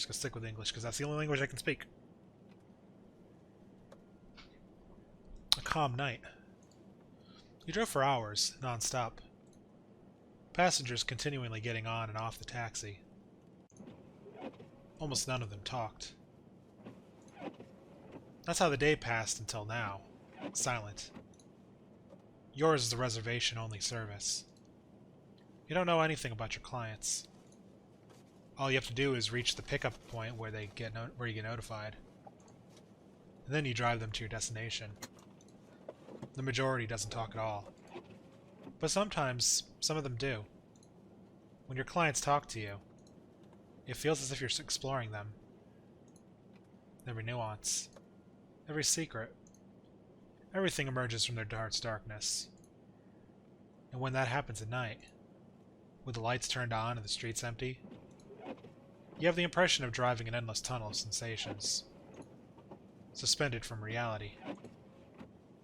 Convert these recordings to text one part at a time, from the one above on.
just gonna stick with English because that's the only language I can speak. A calm night. You drove for hours, non-stop. Passengers continually getting on and off the taxi. Almost none of them talked. That's how the day passed until now. Silent. Yours is the reservation-only service. You don't know anything about your clients. All you have to do is reach the pickup point where you get notified. And then you drive them to your destination. The majority doesn't talk at all. But sometimes, some of them do. When your clients talk to you, it feels as if you're exploring them. Every nuance, every secret, everything emerges from their heart's darkness. And when that happens at night, with the lights turned on and the streets empty, you have the impression of driving an endless tunnel of sensations, suspended from reality.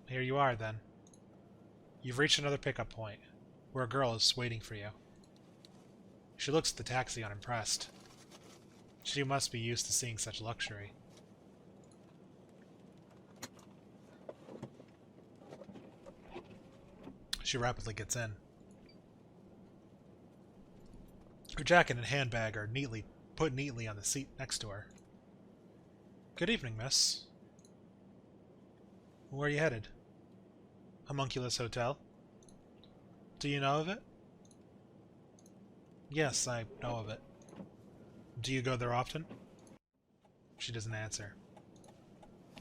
Here you are, then. You've reached another pickup point, where a girl is waiting for you. She looks at the taxi unimpressed. She must be used to seeing such luxury. She rapidly gets in. Her jacket and handbag are put neatly on the seat next to her. Good evening, miss. Where are you headed? Homunculus Hotel. Do you know of it? Yes, I know of it. Do you go there often? She doesn't answer.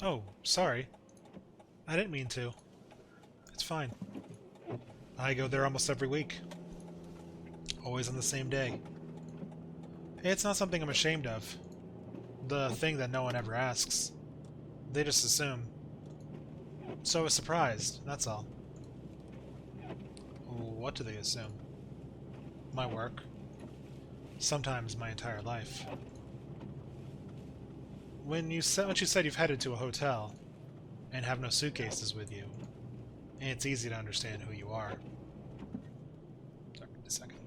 Oh, sorry. I didn't mean to. It's fine. I go there almost every week. Always on the same day. It's not something I'm ashamed of. The thing that no one ever asks. They just assume. So I was surprised, that's all. What do they assume? My work. Sometimes my entire life. When you said you've headed to a hotel and have no suitcases with you, it's easy to understand who you are. Sorry, a second.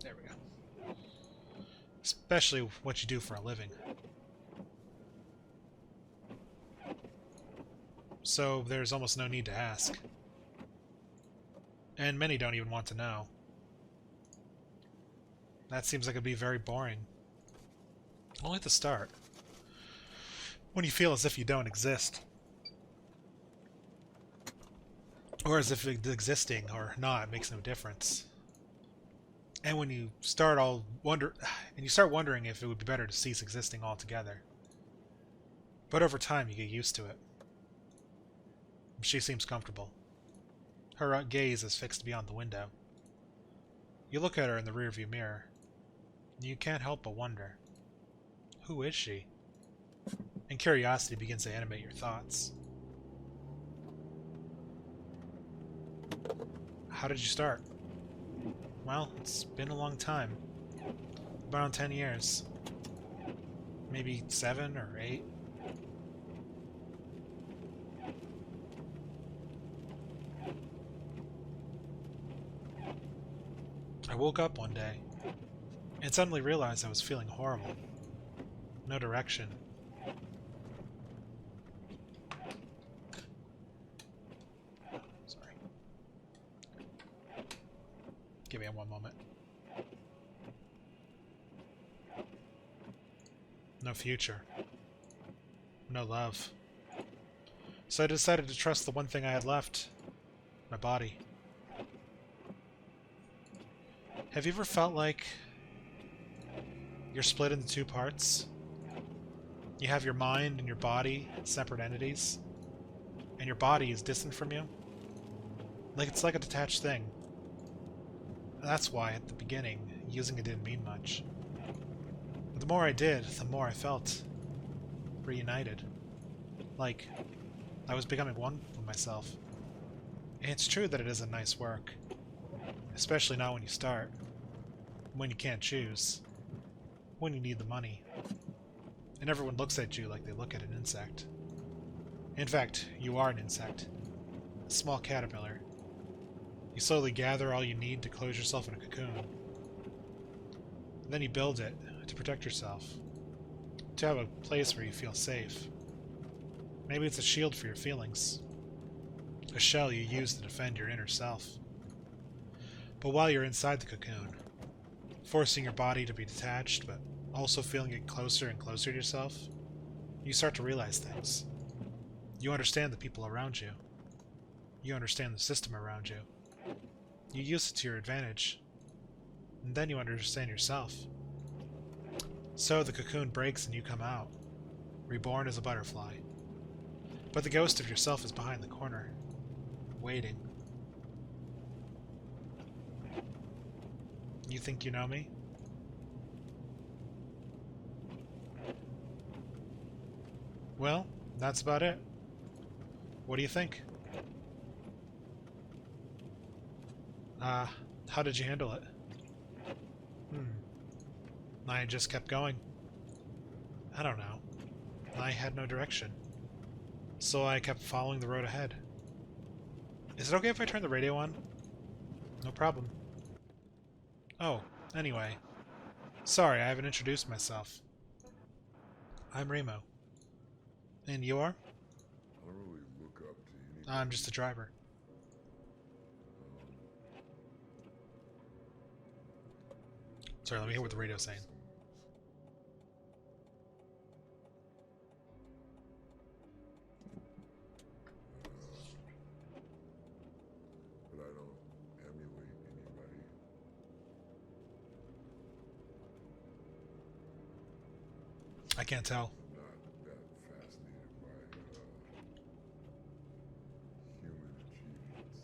There we go. Especially what you do for a living. So there's almost no need to ask. And many don't even want to know. That seems like it'd be very boring. Only at the start. When you feel as if you don't exist. Or as if existing or not makes no difference. And when you start wondering if it would be better to cease existing altogether. But over time you get used to it. She seems comfortable. Her gaze is fixed beyond the window. You look at her in the rearview mirror. You can't help but wonder. Who is she? And curiosity begins to animate your thoughts. How did you start? Well, it's been a long time. Around 10 years. Maybe 7 or 8. I woke up one day and suddenly realized I was feeling horrible. No direction. Sorry. Give me one moment. No future. No love. So I decided to trust the one thing I had left. My body. Have you ever felt like you're split into two parts? You have your mind and your body, separate entities, and your body is distant from you? Like it's like a detached thing. That's why, at the beginning, using it didn't mean much. But the more I did, the more I felt reunited. Like I was becoming one with myself. And it's true that it isn't nice work. Especially not when you start. When you can't choose. When you need the money. And everyone looks at you like they look at an insect. In fact, you are an insect. A small caterpillar. You slowly gather all you need to close yourself in a cocoon. Then you build it to protect yourself, to have a place where you feel safe. Maybe it's a shield for your feelings, a shell you use to defend your inner self. But while you're inside the cocoon, forcing your body to be detached, but also feeling it closer and closer to yourself, you start to realize things. You understand the people around you. You understand the system around you. You use it to your advantage. And then you understand yourself. So the cocoon breaks and you come out, reborn as a butterfly. But the ghost of yourself is behind the corner, waiting. You think you know me? Well, that's about it. What do you think? How did you handle it? I just kept going. I don't know. I had no direction. So I kept following the road ahead. Is it okay if I turn the radio on? No problem. Oh, anyway. Sorry, I haven't introduced myself. I'm Remo. And you are? I don't really look up to anybody. I'm just a driver. Sorry, let me hear what the radio's saying. But I don't emulate anybody. I can't tell. I'm not that fascinated by human achievements.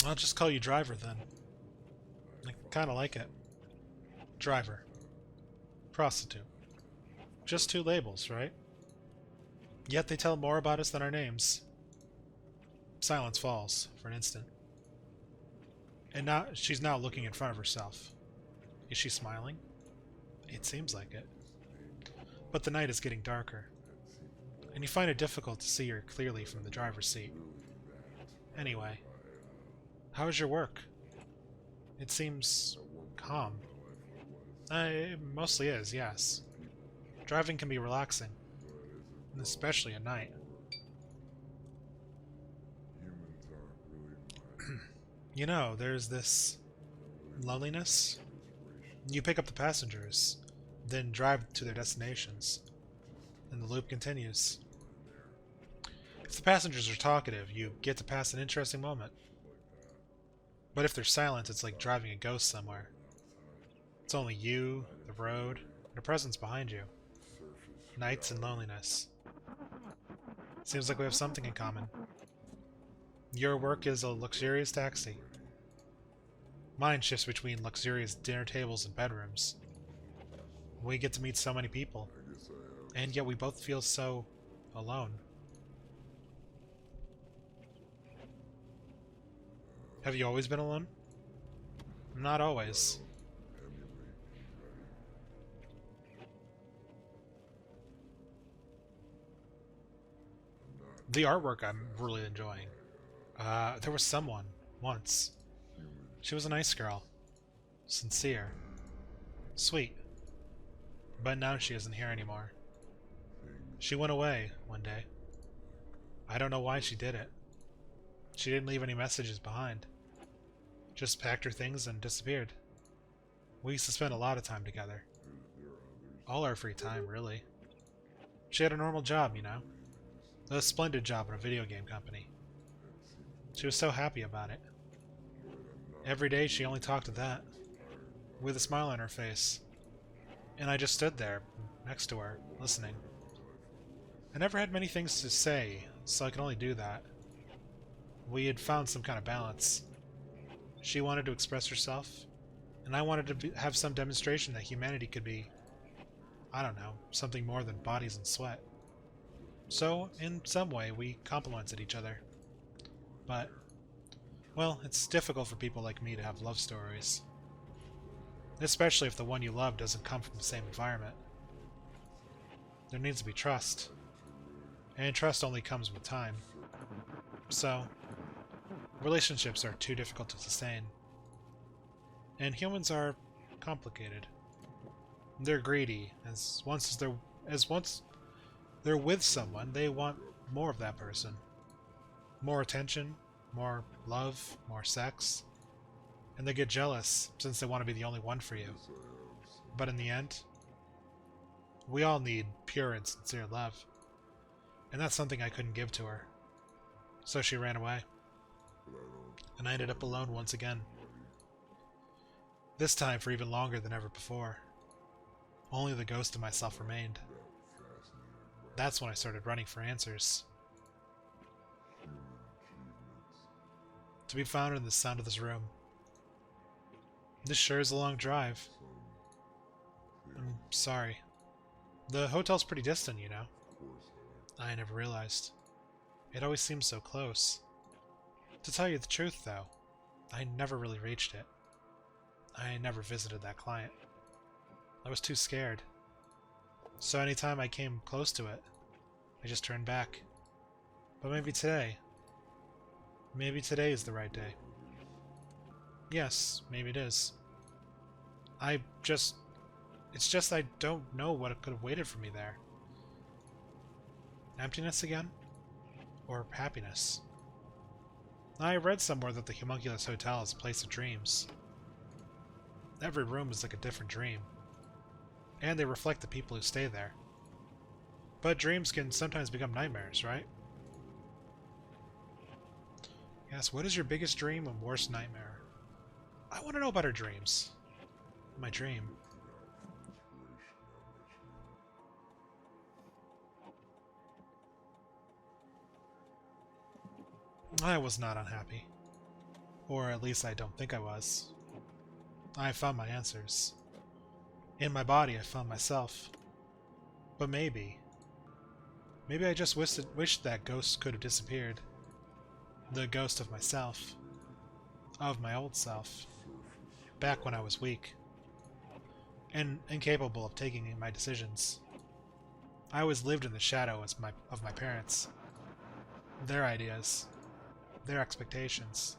I'll just call you driver then. I kinda like it. Driver. Prostitute. Just two labels, right? Yet they tell more about us than our names. Silence falls for an instant. And now she's now looking in front of herself. Is she smiling? It seems like it. But the night is getting darker, and you find it difficult to see her clearly from the driver's seat. Anyway, how is your work? It seems calm. It mostly is, yes. Driving can be relaxing, and especially at night. Humans aren't really my You know, there's this loneliness. You pick up the passengers, then drive to their destinations, and the loop continues. If the passengers are talkative, you get to pass an interesting moment. But if they're silent, it's like driving a ghost somewhere. It's only you, the road, and a presence behind you. Nights and loneliness. Seems like we have something in common. Your work is a luxurious taxi. Mine shifts between luxurious dinner tables and bedrooms. We get to meet so many people, and yet we both feel so alone. Have you always been alone? Not always. The artwork I'm really enjoying. There was someone, once. She was a nice girl. Sincere. Sweet. But now she isn't here anymore. She went away one day. I don't know why she did it. She didn't leave any messages behind. Just packed her things and disappeared. We used to spend a lot of time together. All our free time, really. She had a normal job, you know. A splendid job in a video game company. She was so happy about it. Every day she only talked to that, with a smile on her face. And I just stood there, next to her, listening. I never had many things to say, so I could only do that. We had found some kind of balance. She wanted to express herself, and I wanted to have some demonstration that humanity could be, I don't know, something more than bodies and sweat. So, in some way, we complemented each other. But, well, it's difficult for people like me to have love stories. Especially if the one you love doesn't come from the same environment. There needs to be trust. And trust only comes with time. So, relationships are too difficult to sustain. And humans are complicated. They're greedy, as once they're with someone, they want more of that person. More attention, more love, more sex. And they get jealous, since they want to be the only one for you. Yes, I have some, But in the end, we all need pure and sincere love. And that's something I couldn't give to her. So she ran away. but I don't And I ended up alone once again. anybody This time for even longer than ever before. Only the ghost of myself remained. that fascinated by That's when I started running for answers. human achievements. To be found in the sound of this room. This sure is a long drive. Some I'm sorry. The hotel's pretty distant, you know. of course I I never realized. It always seemed so close. To tell you the truth, though, I never really reached it. I never visited that client. I was too scared. So anytime I came close to it, I just turned back. But maybe today is the right day. Yes, maybe it is. It's just I don't know what could have waited for me there. Emptiness again? Or happiness? I read somewhere that the Homunculus Hotel is a place of dreams. Every room is like a different dream. And they reflect the people who stay there. But dreams can sometimes become nightmares, right? Yes, what is your biggest dream and worst nightmare? I want to know about her dreams. My dream. I was not unhappy. Or at least I don't think I was. I found my answers. In my body I found myself. But maybe I just wished that ghost could have disappeared. The ghost of myself. Of my old self. Back when I was weak. And incapable of taking my decisions. I always lived in the shadow of my parents. Their ideas. Their expectations.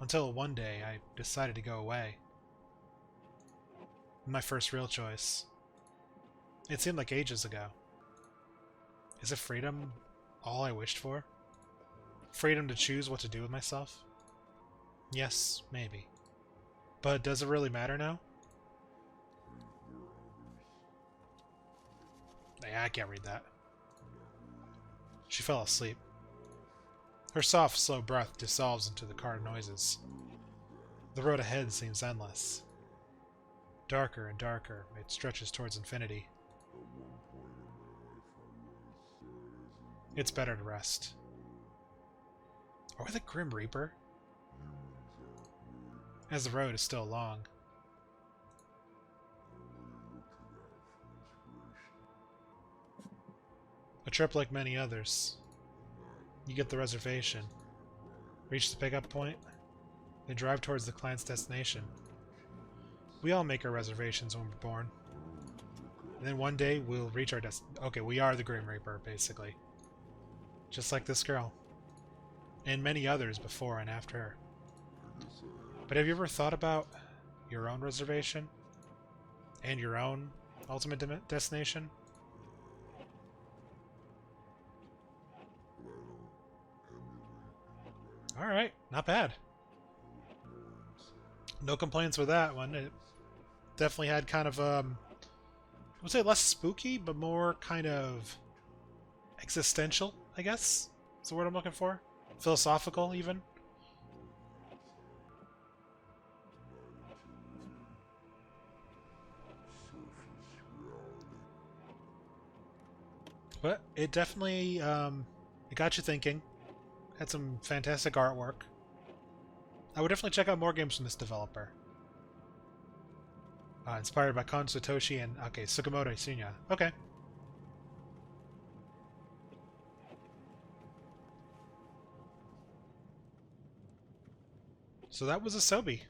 Until one day I decided to go away. My first real choice. It seemed like ages ago. Is it freedom all I wished for? Freedom to choose what to do with myself? Yes, maybe. But does it really matter now? I can't read that. She fell asleep. Her soft, slow breath dissolves into the car noises. The road ahead seems endless. Darker and darker, it stretches towards infinity. It's better to rest. Are we the Grim Reaper? As the road is still long. A trip like many others. You get the reservation. Reach the pickup point. Then drive towards the client's destination. We all make our reservations when we're born. And then one day we'll reach our Okay, we are the Grim Reaper, basically. Just like this girl. And many others before and after her. But have you ever thought about your own reservation? And your own ultimate destination? Alright, not bad. No complaints with that one. It definitely had kind of, I would say less spooky, but more kind of existential, I guess. That's the word I'm looking for. Philosophical, even. But it definitely, it got you thinking. Had some fantastic artwork. I would definitely check out more games from this developer. Inspired by Kon Satoshi and Tsukamoto Sunya. Okay. So that was Asobi.